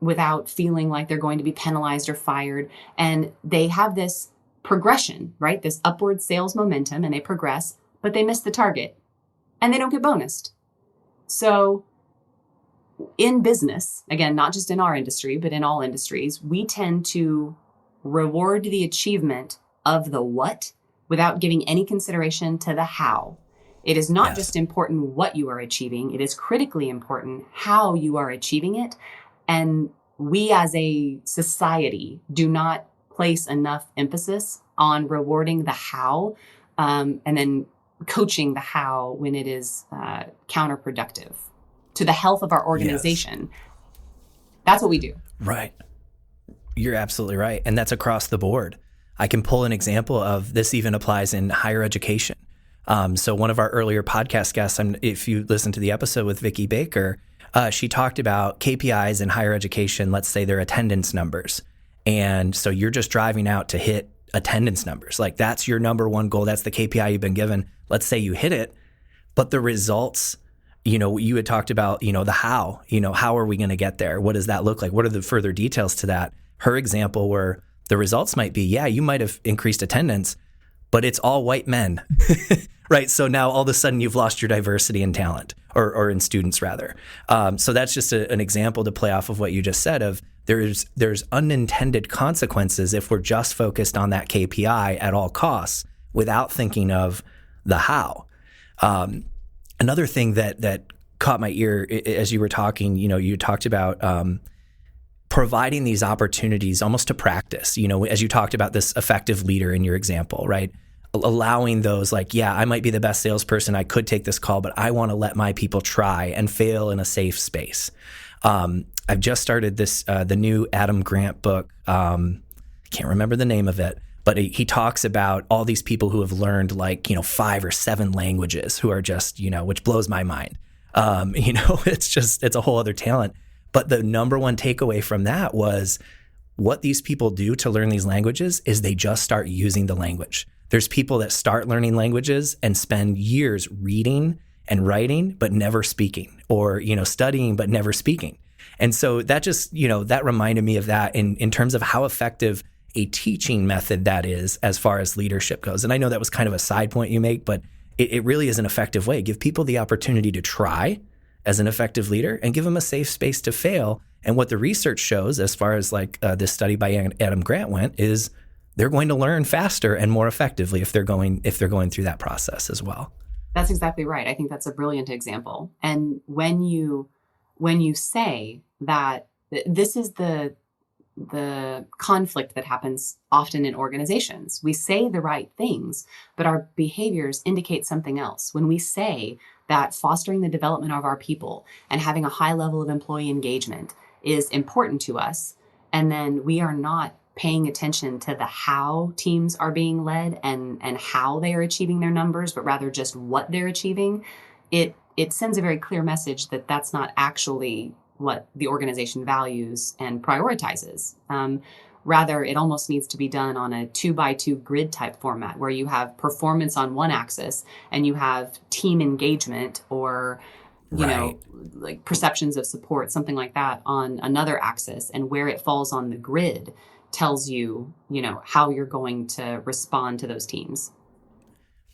without feeling like they're going to be penalized or fired. And they have this progression, right? This upward sales momentum, and they progress, but they miss the target and they don't get bonused. So in business, again, not just in our industry, but in all industries, we tend to reward the achievement of the what without giving any consideration to the how. It is not just important what you are achieving. It is critically important how you are achieving it. And we as a society do not place enough emphasis on rewarding the how and then coaching the how when it is counterproductive to the health of our organization. Yes. That's what we do. Right. You're absolutely right. And that's across the board. I can pull an example of this even applies in higher education. So one of our earlier podcast guests, if you listen to the episode with Vicki Baker, she talked about KPIs in higher education. Let's say they're attendance numbers. And so you're just driving out to hit attendance numbers. Like that's your number one goal. That's the KPI you've been given. Let's say you hit it, but the results, you had talked about, the how are we going to get there? What does that look like? What are the further details to that? Her example where the results might be, you might have increased attendance, but it's all white men, right? So now all of a sudden you've lost your diversity in talent or in students rather. So that's just an example to play off of what you just said of there's unintended consequences if we're just focused on that KPI at all costs without thinking of the how. Another thing that caught my ear as you were talking, you talked about providing these opportunities almost to practice, as you talked about this effective leader in your example, right? Allowing those I might be the best salesperson. I could take this call, but I want to let my people try and fail in a safe space. I've just started the new Adam Grant book. Can't remember the name of it. But he talks about all these people who have learned 5 or 7 languages who are just, which blows my mind. It's a whole other talent. But the number one takeaway from that was what these people do to learn these languages is they just start using the language. There's people that start learning languages and spend years reading and writing, but never speaking, or, studying, but never speaking. And so that just, that reminded me of that in terms of how effective a teaching method that is as far as leadership goes. And I know that was kind of a side point you make, but it really is an effective way. Give people the opportunity to try as an effective leader and give them a safe space to fail. And what the research shows, as far as this study by Adam Grant went, is they're going to learn faster and more effectively if they're going through that process as well. That's exactly right. I think that's a brilliant example. And when you say that this is the conflict that happens often in organizations. We say the right things, but our behaviors indicate something else. When we say that fostering the development of our people and having a high level of employee engagement is important to us, and then we are not paying attention to the how teams are being led and how they are achieving their numbers, but rather just what they're achieving, it sends a very clear message that that's not actually what the organization values and prioritizes. Rather, it almost needs to be done on a 2x2 grid type format where you have performance on one axis and you have team engagement or, perceptions of support, something like that on another axis. And where it falls on the grid tells you, how you're going to respond to those teams.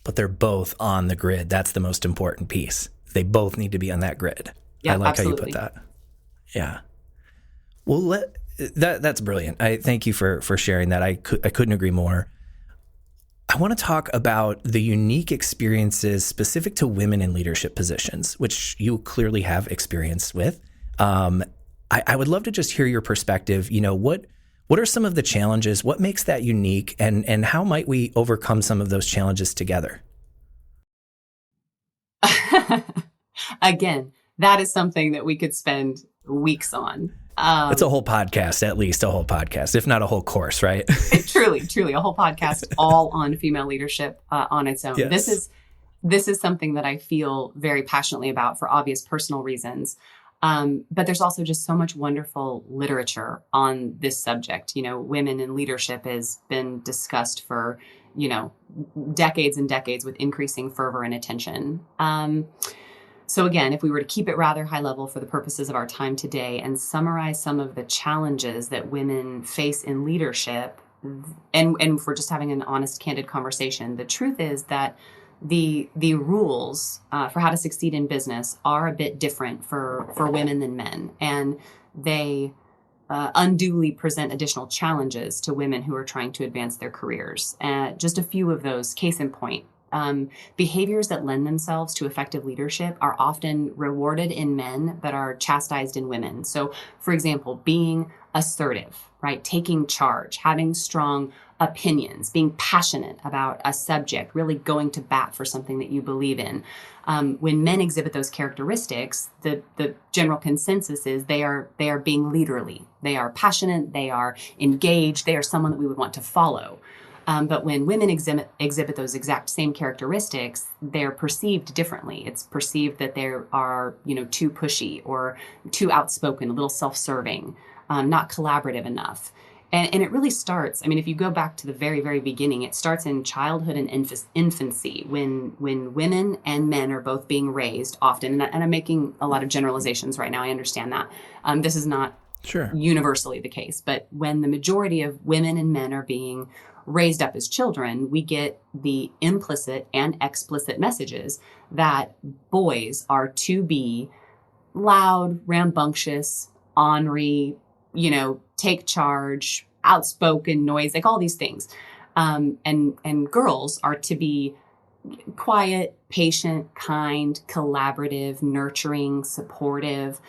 But they're both on the grid. That's the most important piece. They both need to be on that grid. Yeah, I like absolutely. how you put that. Yeah. Well, that's brilliant. I thank you for sharing that. I couldn't agree more. I want to talk about the unique experiences specific to women in leadership positions, which you clearly have experience with. I would love to just hear your perspective. What are some of the challenges? What makes that unique? And how might we overcome some of those challenges together? Again, that is something that we could spend weeks on. It's a whole podcast, at least a whole podcast, if not a whole course, right? Truly a whole podcast all on female leadership on its own. Yes. This is something that I feel very passionately about for obvious personal reasons. But there's also just so much wonderful literature on this subject. Women in leadership has been discussed for, decades and decades with increasing fervor and attention. So again, if we were to keep it rather high level for the purposes of our time today and summarize some of the challenges that women face in leadership, and if we're just having an honest, candid conversation, the truth is that the rules for how to succeed in business are a bit different for women than men, and they unduly present additional challenges to women who are trying to advance their careers. Just a few of those, case in point. Behaviors that lend themselves to effective leadership are often rewarded in men but are chastised in women. So, for example, being assertive, right? Taking charge, having strong opinions, being passionate about a subject, really going to bat for something that you believe in. When men exhibit those characteristics, the general consensus is they are being leaderly. They are passionate, they are engaged, they are someone that we would want to follow. But when women exhibit those exact same characteristics, they're perceived differently. It's perceived that they are, too pushy or too outspoken, a little self-serving, not collaborative enough. And it really starts, if you go back to the very, very beginning, it starts in childhood and infancy when women and men are both being raised often. And I'm making a lot of generalizations right now. I understand that. This is not universally the case. But when the majority of women and men are being raised up as children, we get the implicit and explicit messages that boys are to be loud, rambunctious, ornery, take charge, outspoken, noise, like all these things. And girls are to be quiet, patient, kind, collaborative, nurturing, supportive.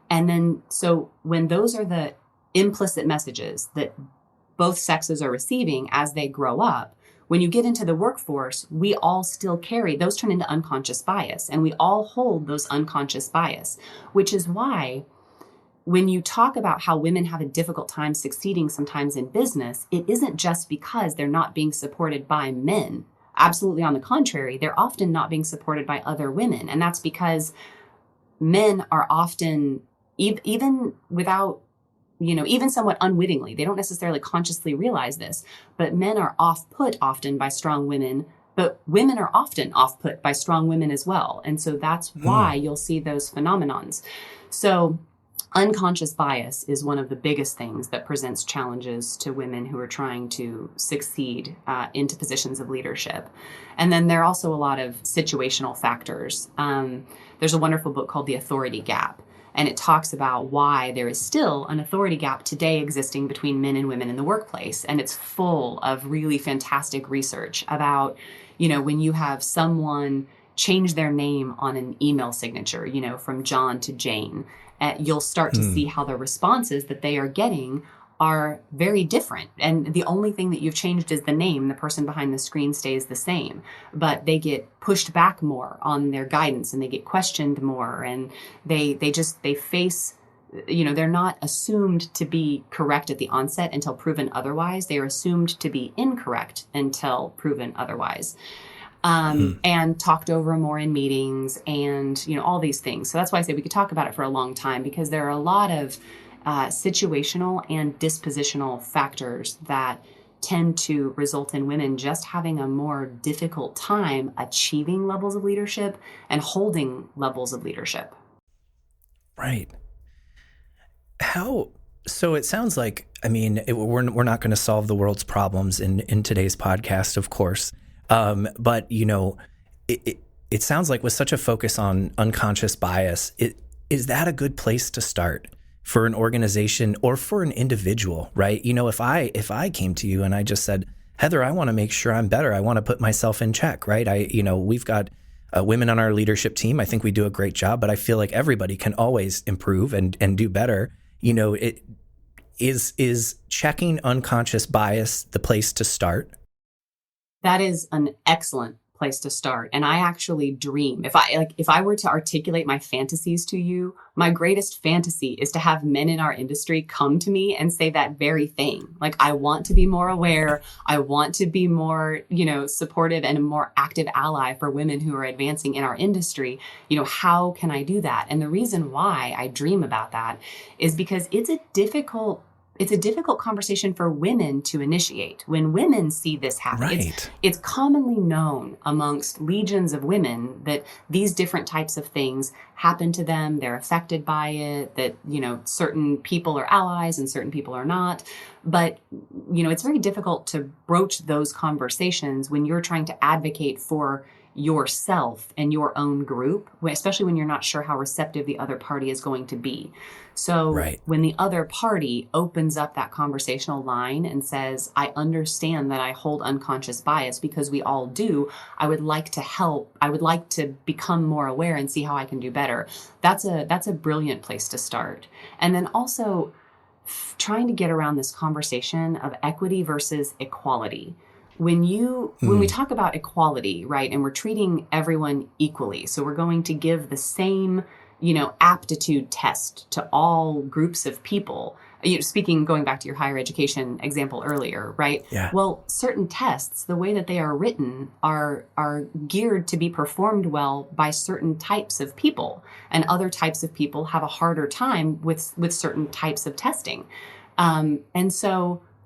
And then, so when those are the implicit messages that both sexes are receiving as they grow up, when you get into the workforce, we all still carry, those turn into unconscious bias, and we all hold those unconscious bias, which is why when you talk about how women have a difficult time succeeding sometimes in business, it isn't just because they're not being supported by men. Absolutely on the contrary, they're often not being supported by other women. And that's because men are often, even without, even somewhat unwittingly, they don't necessarily consciously realize this, but men are off-put often by strong women, but women are often off-put by strong women as well. And so that's why you'll see those phenomenons. So unconscious bias is one of the biggest things that presents challenges to women who are trying to succeed into positions of leadership. And then there are also a lot of situational factors. There's a wonderful book called The Authority Gap, and it talks about why there is still an authority gap today existing between men and women in the workplace. And it's full of really fantastic research about, when you have someone change their name on an email signature, from John to Jane, you'll start to see how the responses that they are getting are very different. And the only thing that you've changed is the name. The person behind the screen stays the same, but they get pushed back more on their guidance and they get questioned more. And they face, they're not assumed to be correct at the onset until proven otherwise. They are assumed to be incorrect until proven otherwise. And talked over more in meetings and, all these things. So that's why I say we could talk about it for a long time, because there are a lot of situational and dispositional factors that tend to result in women just having a more difficult time achieving levels of leadership and holding levels of leadership. Right. So it sounds like, we're not going to solve the world's problems in today's podcast, of course. But it sounds like with such a focus on unconscious bias, is that a good place to start for an organization or for an individual, right? If I came to you and I just said, Heather, I want to make sure I'm better. I want to put myself in check, right? We've got women on our leadership team. I think we do a great job, but I feel like everybody can always improve and do better. it is checking unconscious bias the place to start? That is an excellent place to start. And I actually dream. If I were to articulate my fantasies to you, my greatest fantasy is to have men in our industry come to me and say that very thing. Like, I want to be more aware. I want to be more, supportive and a more active ally for women who are advancing in our industry. How can I do that? And the reason why I dream about that is because it's a difficult conversation for women to initiate. When women see this happen, Right. it's commonly known amongst legions of women that these different types of things happen to them. They're affected by it, that, certain people are allies and certain people are not. But, it's very difficult to broach those conversations when you're trying to advocate for yourself and your own group, especially when you're not sure how receptive the other party is going to be. So Right. when the other party opens up that conversational line and says, I understand that I hold unconscious bias, because we all do, I would like to help. I would like to become more aware and see how I can do better. That's a brilliant place to start. And then also trying to get around this conversation of equity versus equality. When we talk about equality, right, and we're treating everyone equally, so we're going to give the same, aptitude test to all groups of people. Going back to your higher education example earlier, right? Yeah. Well, certain tests, the way that they are written, are geared to be performed well by certain types of people, and other types of people have a harder time with certain types of testing,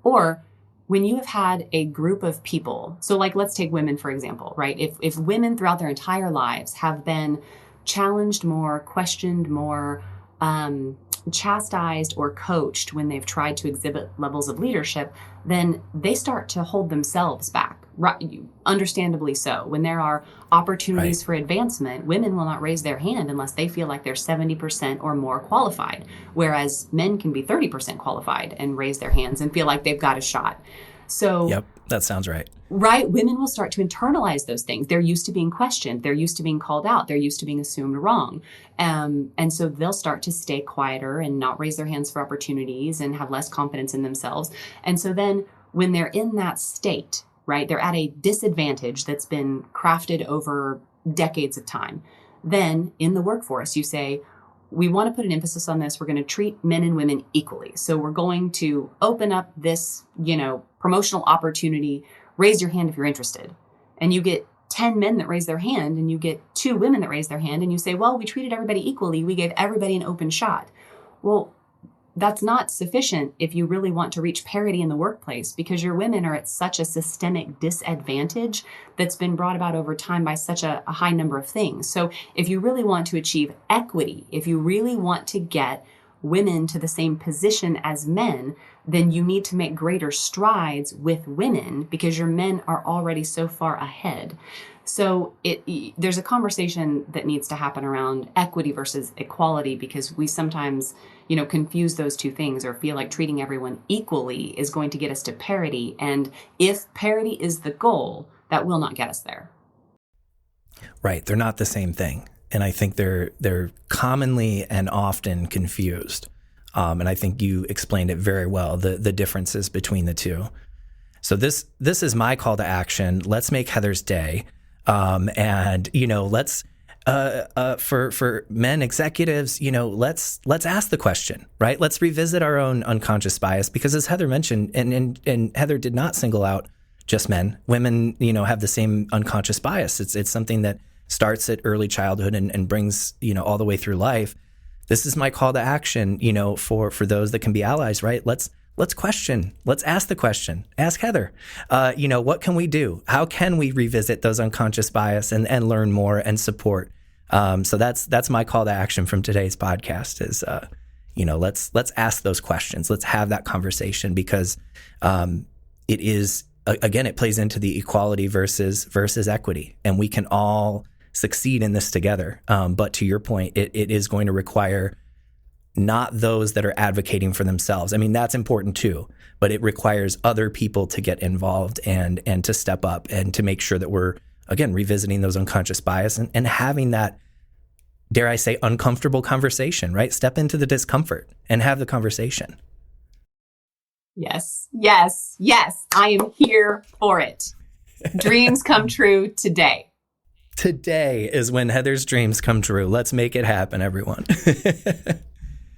or when you have had a group of people, so like, let's take women, for example, right? If women throughout their entire lives have been challenged more, questioned more, chastised or coached when they've tried to exhibit levels of leadership, then they start to hold themselves back, right? Understandably so. When there are opportunities for advancement, women will not raise their hand unless they feel like they're 70% or more qualified, whereas men can be 30% qualified and raise their hands and feel like they've got a shot. So, Yep, that sounds right. Right. Women will start to internalize those things. They're used to being questioned. They're used to being called out. They're used to being assumed wrong. And so they'll start to stay quieter and not raise their hands for opportunities and have less confidence in themselves. And so then when they're in that state, right, they're at a disadvantage that's been crafted over decades of time. Then in the workforce, you say, we want to put an emphasis on this. We're going to treat men and women equally. So we're going to open up this, promotional opportunity. Raise your hand if you're interested. And you get 10 men that raise their hand, and you get 2 women that raise their hand, and you say, well, we treated everybody equally. We gave everybody an open shot. Well, that's not sufficient if you really want to reach parity in the workplace, because your women are at such a systemic disadvantage that's been brought about over time by such a high number of things. So if you really want to achieve equity, if you really want to get women to the same position as men, then you need to make greater strides with women, because your men are already so far ahead. So there's a conversation that needs to happen around equity versus equality, because we sometimes, confuse those two things, or feel like treating everyone equally is going to get us to parity. And if parity is the goal, that will not get us there. Right. They're not the same thing. And I think they're commonly and often confused. And I think you explained it very well, the differences between the two. So this is my call to action. Let's make Heather's day. And let's for men executives, let's ask the question, right? Let's revisit our own unconscious bias, because as Heather mentioned, and Heather did not single out just men. Women, have the same unconscious bias. It's something that starts at early childhood and brings, all the way through life. This is my call to action, for those that can be allies, right? Let's question. Let's ask the question. Ask Heather, what can we do? How can we revisit those unconscious bias and learn more and support? So that's my call to action from today's podcast is, let's ask those questions. Let's have that conversation, because it is, again, it plays into the equality versus equity, and we can all succeed in this together. But to your point, it is going to require not those that are advocating for themselves. I mean, that's important too, but it requires other people to get involved and to step up and to make sure that we're, again, revisiting those unconscious bias and having that dare I say, uncomfortable conversation, right? Step into the discomfort and have the conversation. Yes, yes, yes. I am here for it. Dreams come true today. Today is when Heather's dreams come true. Let's make it happen, everyone.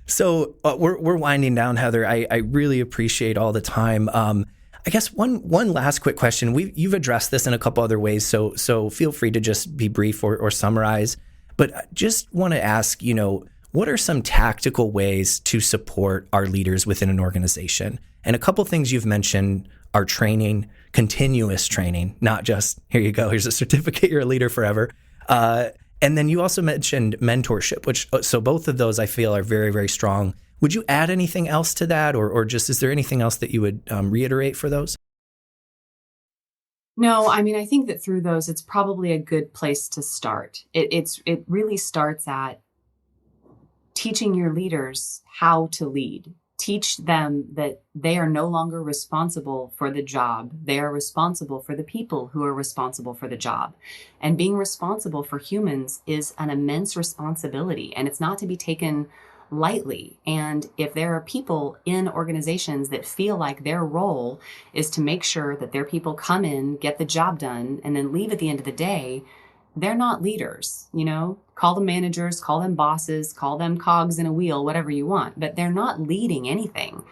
So we're winding down, Heather. I really appreciate all the time. I guess one last quick question. You've addressed this in a couple other ways, so feel free to just be brief or summarize. But I just want to ask, what are some tactical ways to support our leaders within an organization? And a couple things you've mentioned are training, continuous training, not just, here you go, here's a certificate, you're a leader forever. And then you also mentioned mentorship, so both of those I feel are very, very strong. Would you add anything else to that, or just is there anything else that you would reiterate for those? No, I mean, I think that through those, it's probably a good place to start. It really starts at teaching your leaders how to lead. Teach them that they are no longer responsible for the job. They are responsible for the people who are responsible for the job. And being responsible for humans is an immense responsibility, and it's not to be taken lightly. And if there are people in organizations that feel like their role is to make sure that their people come in, get the job done, and then leave at the end of the day, they're not leaders. Call them managers, call them bosses, call them cogs in a wheel, whatever you want, but they're not leading anything.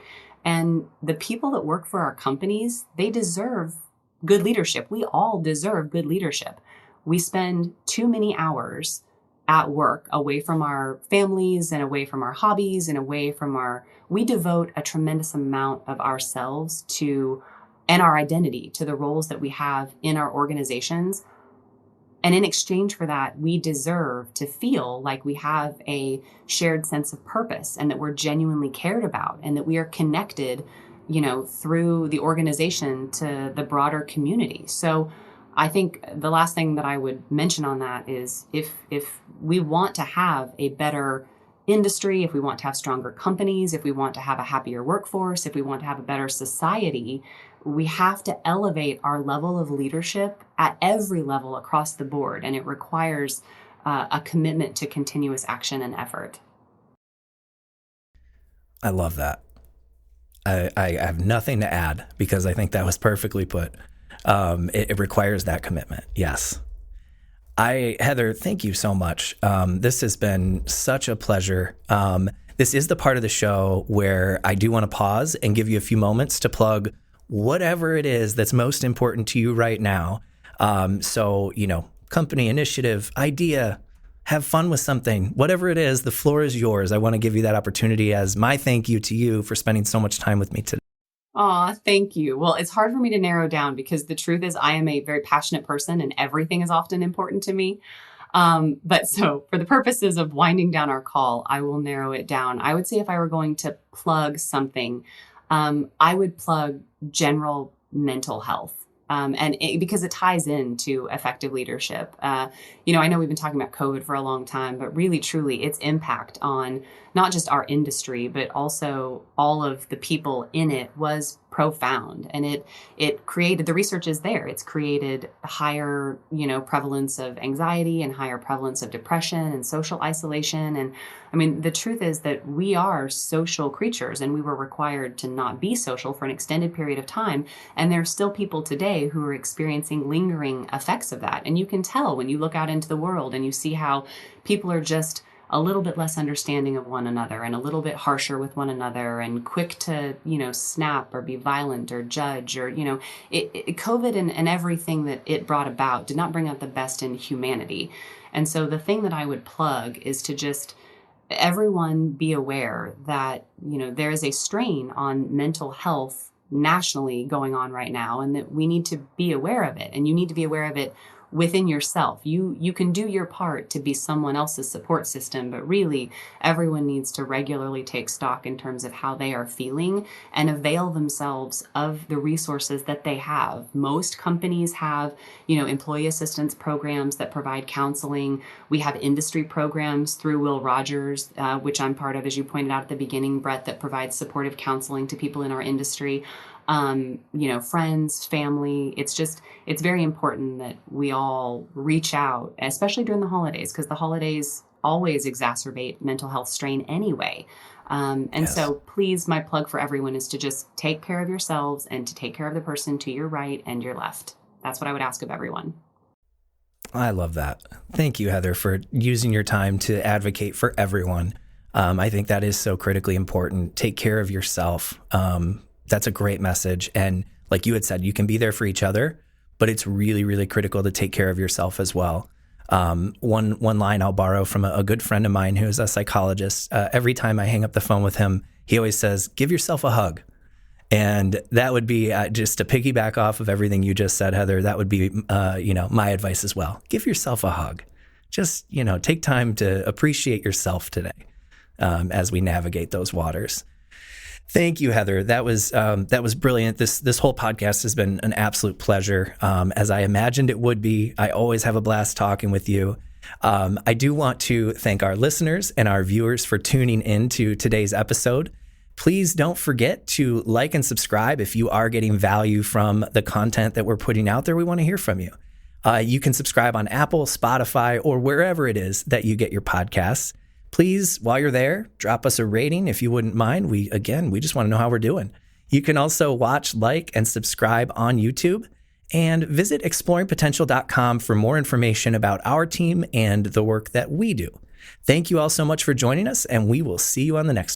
And the people that work for our companies, they deserve good leadership. We all deserve good leadership. We spend too many hours at work away from our families and away from our hobbies and we devote a tremendous amount of ourselves to, and our identity to the roles that we have in our organizations. And in exchange for that, we deserve to feel like we have a shared sense of purpose and that we're genuinely cared about and that we are connected, through the organization to the broader community. So I think the last thing that I would mention on that is if we want to have a better industry, if we want to have stronger companies, if we want to have a happier workforce, if we want to have a better society, we have to elevate our level of leadership at every level across the board. And it requires a commitment to continuous action and effort. I love that. I have nothing to add because I think that was perfectly put. It requires that commitment. Yes. Heather, thank you so much. This has been such a pleasure. This is the part of the show where I do want to pause and give you a few moments to plug whatever it is that's most important to you right now. So, company, initiative, idea, have fun with something, whatever it is, the floor is yours. I want to give you that opportunity as my thank you to you for spending so much time with me today. Aw, thank you. Well, it's hard for me to narrow down because the truth is I am a very passionate person and everything is often important to me. But so for the purposes of winding down our call, I will narrow it down. I would say if I were going to plug something, I would plug general mental health. Because it ties into effective leadership. I know we've been talking about COVID for a long time, but really, truly, its impact on not just our industry, but also all of the people in it was profound. And it created, the research is there. It's created higher, prevalence of anxiety and higher prevalence of depression and social isolation. And I mean, the truth is that we are social creatures and we were required to not be social for an extended period of time. And there are still people today who are experiencing lingering effects of that. And you can tell when you look out into the world and you see how people are just a little bit less understanding of one another and a little bit harsher with one another and quick to, snap or be violent or judge or, COVID and everything that it brought about did not bring out the best in humanity. And so the thing that I would plug is to just everyone be aware that, there is a strain on mental health nationally going on right now and that we need to be aware of it. And you need to be aware of it within yourself. You can do your part to be someone else's support system, but really everyone needs to regularly take stock in terms of how they are feeling and avail themselves of the resources that they have. Most companies have, employee assistance programs that provide counseling. We have industry programs through Will Rogers, which I'm part of, as you pointed out at the beginning, Brett, that provides supportive counseling to people in our industry. Friends, family. It's very important that we all reach out, especially during the holidays, because the holidays always exacerbate mental health strain anyway. Yes. So please, my plug for everyone is to just take care of yourselves and to take care of the person to your right and your left. That's what I would ask of everyone. I love that. Thank you, Heather, for using your time to advocate for everyone. I think that is so critically important. Take care of yourself. That's a great message. And like you had said, you can be there for each other, but it's really, really critical to take care of yourself as well. One line I'll borrow from a good friend of mine who's a psychologist. Every time I hang up the phone with him, he always says, give yourself a hug. And that would be just to piggyback off of everything you just said, Heather. That would be, my advice as well. Give yourself a hug. Just, take time to appreciate yourself today as we navigate those waters. Thank you, Heather. That was brilliant. This whole podcast has been an absolute pleasure, as I imagined it would be. I always have a blast talking with you. I do want to thank our listeners and our viewers for tuning in to today's episode. Please don't forget to like and subscribe if you are getting value from the content that we're putting out there. We want to hear from you. You can subscribe on Apple, Spotify, or wherever it is that you get your podcasts. Please, while you're there, drop us a rating if you wouldn't mind. We just want to know how we're doing. You can also watch, like, and subscribe on YouTube, and visit exploringpotential.com for more information about our team and the work that we do. Thank you all so much for joining us, and we will see you on the next